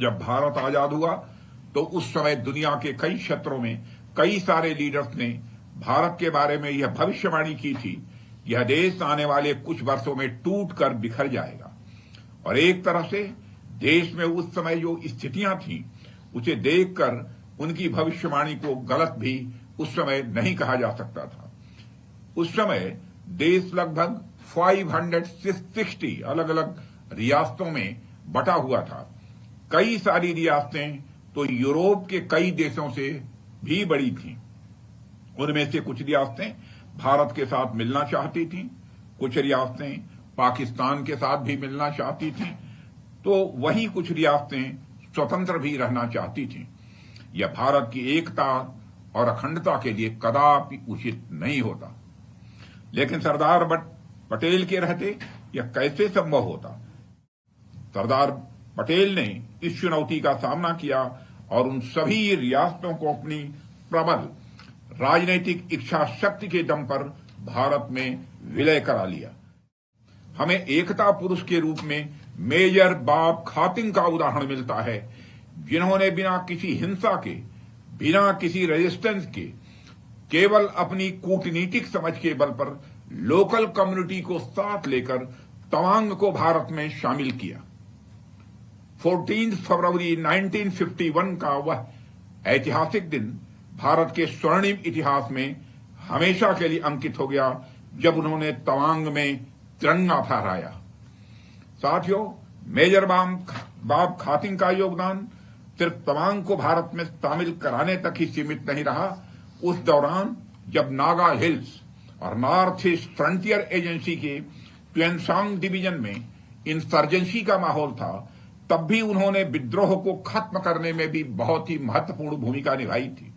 जब भारत आजाद हुआ तो उस समय दुनिया के कई क्षेत्रों में कई सारे लीडर्स ने भारत के बारे में यह भविष्यवाणी की थी, यह देश आने वाले कुछ वर्षों में टूट कर बिखर जाएगा। और एक तरह से देश में उस समय जो स्थितियां थीं, उसे देखकर उनकी भविष्यवाणी को गलत भी उस समय नहीं कहा जा सकता था। उस समय देश लगभग 560 अलग अलग रियासतों में बटा हुआ था। कई सारी रियासतें तो यूरोप के कई देशों से भी बड़ी थीं। उनमें से कुछ रियासतें भारत के साथ मिलना चाहती थीं, कुछ रियासतें पाकिस्तान के साथ भी मिलना चाहती थीं, तो वहीं कुछ रियासतें स्वतंत्र भी रहना चाहती थीं। यह भारत की एकता और अखंडता के लिए कदापि उचित नहीं होता। लेकिन सरदार पटेल के रहते यह कैसे संभव होता? सरदार पटेल ने इस चुनौती का सामना किया और उन सभी रियासतों को अपनी प्रबल राजनीतिक इच्छा शक्ति के दम पर भारत में विलय करा लिया। हमें एकता पुरुष के रूप में मेजर बाब खातिंग का उदाहरण मिलता है, जिन्होंने बिना किसी हिंसा के, बिना किसी रेजिस्टेंस के, केवल अपनी कूटनीतिक समझ के बल पर लोकल कम्युनिटी को साथ लेकर तवांग को भारत में शामिल किया। 14 फरवरी 1951 का वह ऐतिहासिक दिन भारत के स्वर्णिम इतिहास में हमेशा के लिए अंकित हो गया, जब उन्होंने तवांग में तिरंगा फहराया। साथियों, मेजर बाब खातिंग का योगदान सिर्फ तवांग को भारत में शामिल कराने तक ही सीमित नहीं रहा। उस दौरान जब नागा हिल्स और नॉर्थ ईस्ट फ्रंटियर एजेंसी के ट्वेनसांग डिवीजन में इंसर्जेंसी का माहौल था, तब भी उन्होंने विद्रोह को खत्म करने में भी बहुत ही महत्वपूर्ण भूमिका निभाई थी।